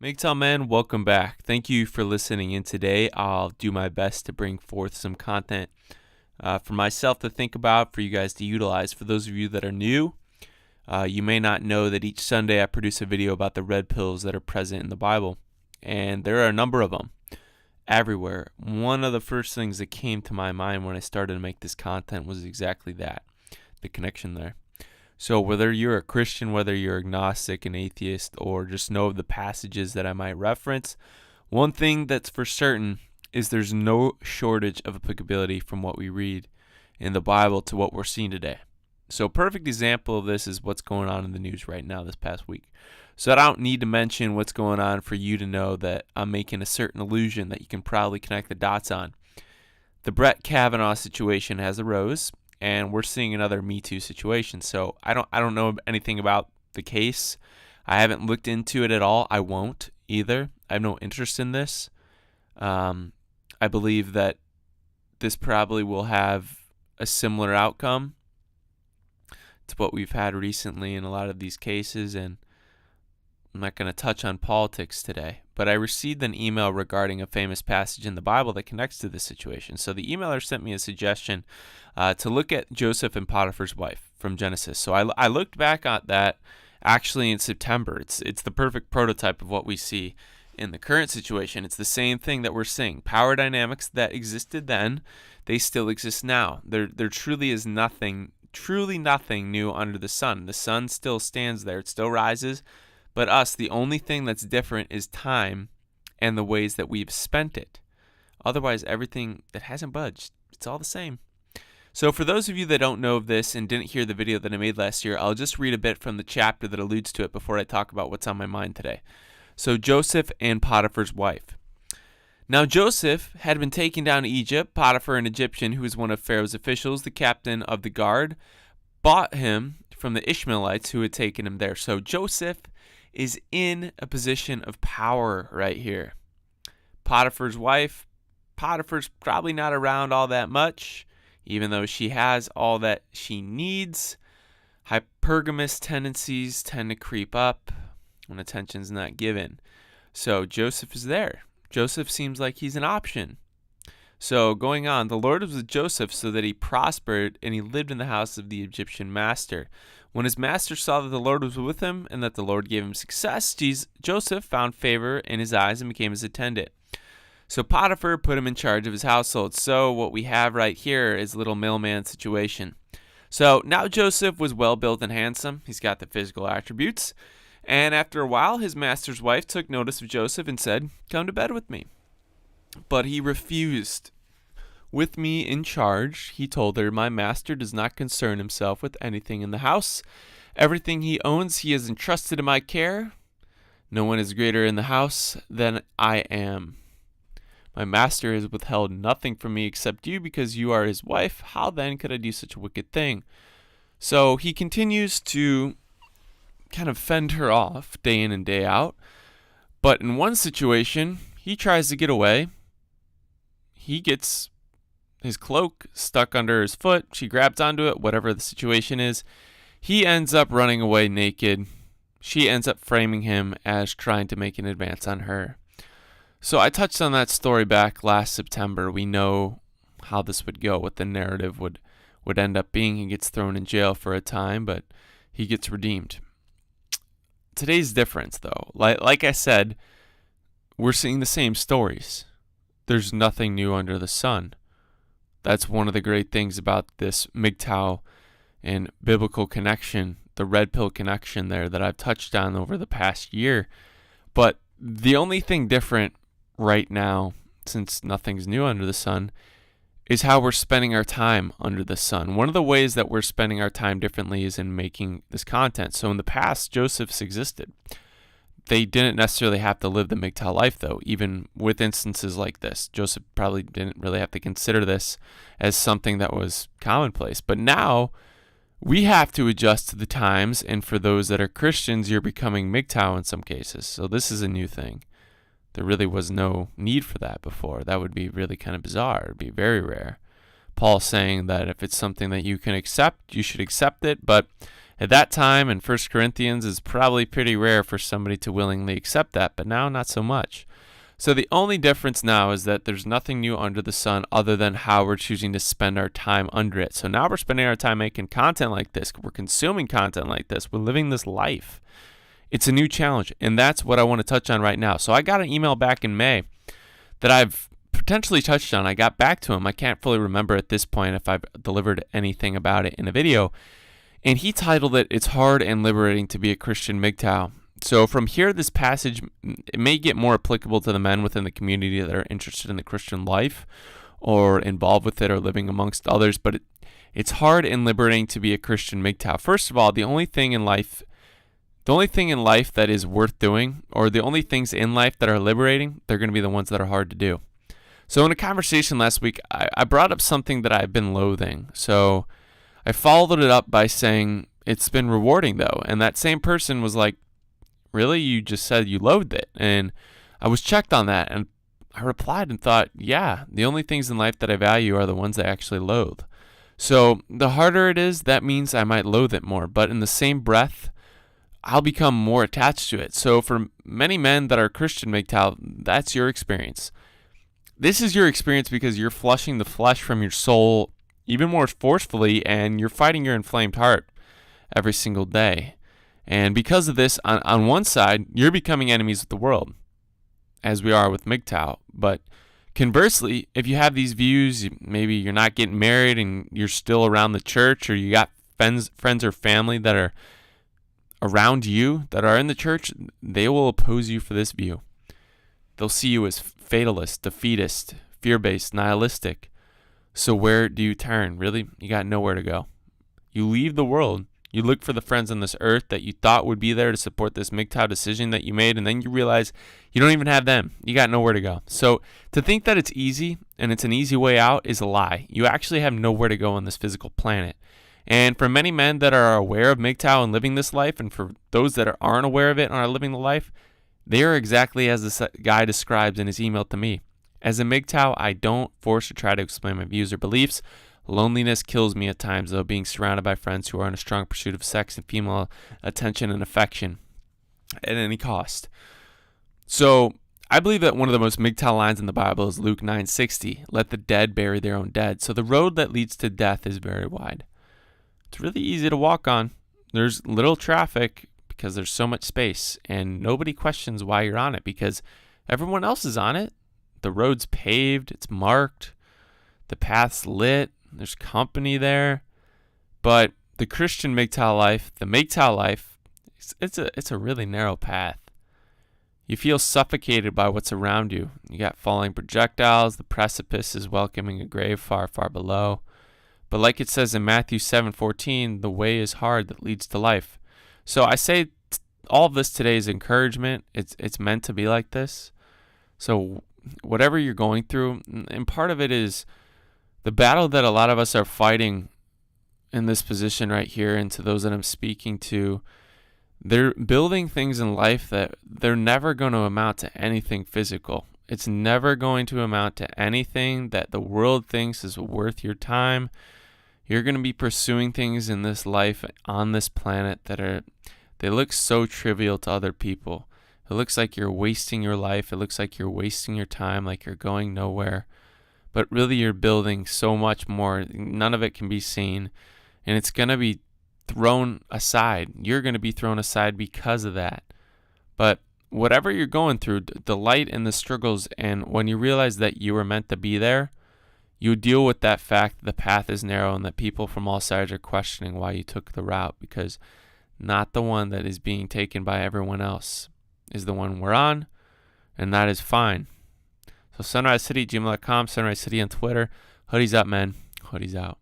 MGTOW men, welcome back. Thank you for listening in today. I'll do my best to bring forth some content for myself to think about, for you guys to utilize. For those of you that are new, you may not know that each Sunday I produce a video about the red pills that are present in the Bible. And there are a number of them everywhere. One of the first things that came to my mind when I started to make this content was exactly that, the connection there. So whether you're a Christian, whether you're agnostic, an atheist, or just know of the passages that I might reference, one thing that's for certain is there's no shortage of applicability from what we read in the Bible to what we're seeing today. So a perfect example of this is what's going on in the news right now this past week. So I don't need to mention what's going on for you to know that I'm making a certain allusion that you can probably connect the dots on. The Brett Kavanaugh situation has arose, and we're seeing another Me Too situation. So I don't know anything about the case. I haven't looked into it at all. I won't either. I have no interest in this. I believe that this probably will have a similar outcome to what we've had recently in a lot of these cases, and I'm not going to touch on politics today, but I received an email regarding a famous passage in the Bible that connects to this situation. So the emailer sent me a suggestion to look at Joseph and Potiphar's wife from Genesis. So I looked back at that actually in September. It's the perfect prototype of what we see in the current situation. It's the same thing that we're seeing. Power dynamics that existed then, they still exist now. There truly is nothing new under the sun. The sun still stands there. It still rises. But the only thing that's different is time and the ways that we've spent it. Otherwise, everything that hasn't budged, it's all the same. So for those of you that don't know of this and didn't hear the video that I made last year, I'll just read a bit from the chapter that alludes to it before I talk about what's on my mind today. So Joseph and Potiphar's wife. Now Joseph had been taken down to Egypt. Potiphar, an Egyptian who was one of Pharaoh's officials, the captain of the guard, bought him from the Ishmaelites who had taken him there. So Joseph is in a position of power right here. Potiphar's wife, Potiphar's probably not around all that much, even though she has all that she needs. Hypergamous tendencies tend to creep up when attention's not given. So Joseph is there. Joseph seems like he's an option. So going on, the Lord was with Joseph so that he prospered, and he lived in the house of the Egyptian master. When his master saw that the Lord was with him and that the Lord gave him success, Joseph found favor in his eyes and became his attendant. So Potiphar put him in charge of his household. So what we have right here is a little middleman situation. So now Joseph was well built and handsome. He's got the physical attributes. And after a while, his master's wife took notice of Joseph and said, "Come to bed with me." But he refused. "With me in charge," he told her, "my master does not concern himself with anything in the house. Everything he owns he has entrusted to my care. No one is greater in the house than I am. My master has withheld nothing from me except you because you are his wife. How then could I do such a wicked thing?" So he continues to kind of fend her off day in and day out. But in one situation, he tries to get away. He gets his cloak stuck under his foot. She grabs onto it, whatever the situation is. He ends up running away naked. She ends up framing him as trying to make an advance on her. So I touched on that story back last September. We know how this would go, what the narrative would end up being. He gets thrown in jail for a time, but he gets redeemed. Today's difference, though. Like I said, we're seeing the same stories. There's nothing new under the sun. That's one of the great things about this MGTOW and biblical connection, the red pill connection there that I've touched on over the past year. But the only thing different right now, since nothing's new under the sun, is how we're spending our time under the sun. One of the ways that we're spending our time differently is in making this content. So in the past, Joseph's existed. They didn't necessarily have to live the MGTOW life, though, even with instances like this. Joseph probably didn't really have to consider this as something that was commonplace. But now we have to adjust to the times, and for those that are Christians, you're becoming MGTOW in some cases. So this is a new thing. There really was no need for that before. That would be really kind of bizarre. It would be very rare. Paul's saying that if it's something that you can accept, you should accept it, but At that time in 1 Corinthians, it's probably pretty rare for somebody to willingly accept that, but now not so much. So the only difference now is that there's nothing new under the sun other than how we're choosing to spend our time under it. So now we're spending our time making content like this. We're consuming content like this. We're living this life. It's a new challenge, and that's what I want to touch on right now. So I got an email back in May that I've potentially touched on. I got back to him. I can't fully remember at this point if I've delivered anything about it in a video. And he titled it, "It's Hard and Liberating to be a Christian MGTOW." So from here, this passage, it may get more applicable to the men within the community that are interested in the Christian life or involved with it or living amongst others. But it's hard and liberating to be a Christian MGTOW. First of all, the only thing in life that is worth doing, or the only things in life that are liberating, they're going to be the ones that are hard to do. So in a conversation last week, I brought up something that I've been loathing. So I followed it up by saying, it's been rewarding though. And that same person was like, really? You just said you loathed it? And I was checked on that, and I replied and thought, yeah, the only things in life that I value are the ones I actually loathe. So the harder it is, that means I might loathe it more. But in the same breath, I'll become more attached to it. So for many men that are Christian MGTOW, that's your experience. This is your experience because you're flushing the flesh from your soul even more forcefully, and you're fighting your inflamed heart every single day. And because of this, on one side, you're becoming enemies with the world, as we are with MGTOW. But conversely, if you have these views, maybe you're not getting married and you're still around the church, or you got friends or family that are around you that are in the church, they will oppose you for this view. They'll see you as fatalist, defeatist, fear-based, nihilistic. So where do you turn? Really? You got nowhere to go. You leave the world. You look for the friends on this earth that you thought would be there to support this MGTOW decision that you made, and then you realize you don't even have them. You got nowhere to go. So to think that it's easy and it's an easy way out is a lie. You actually have nowhere to go on this physical planet. And for many men that are aware of MGTOW and living this life, and for those that aren't aware of it and are living the life, they are exactly as this guy describes in his email to me. As a MGTOW, I don't force or try to explain my views or beliefs. Loneliness kills me at times, though, being surrounded by friends who are in a strong pursuit of sex and female attention and affection at any cost. So I believe that one of the most MGTOW lines in the Bible is Luke 9:60, "Let the dead bury their own dead." So the road that leads to death is very wide. It's really easy to walk on. There's little traffic because there's so much space, and nobody questions why you're on it because everyone else is on it. The road's paved, it's marked, the path's lit, there's company there. But the Christian MGTOW life, the MGTOW life, it's a really narrow path. You feel suffocated by what's around you. You got falling projectiles, the precipice is welcoming a grave far, far below. But like it says in Matthew 7:14, the way is hard that leads to life. So I say all of this today is encouragement. It's meant to be like this. So whatever you're going through, and part of it is the battle that a lot of us are fighting in this position right here, and to those that I'm speaking to, they're building things in life that they're never going to amount to anything physical. It's never going to amount to anything that the world thinks is worth your time. You're going to be pursuing things in this life on this planet they look so trivial to other people. It looks like you're wasting your life. It looks like you're wasting your time, like you're going nowhere. But really you're building so much more. None of it can be seen. And it's going to be thrown aside. You're going to be thrown aside because of that. But whatever you're going through, the light and the struggles, and when you realize that you were meant to be there, you deal with that fact that the path is narrow and that people from all sides are questioning why you took the route, because not the one that is being taken by everyone else is the one we're on, and that is fine. So sunrisecity@gmail.com, Sunrise City on Twitter. Hoodie's up, man. Hoodie's out.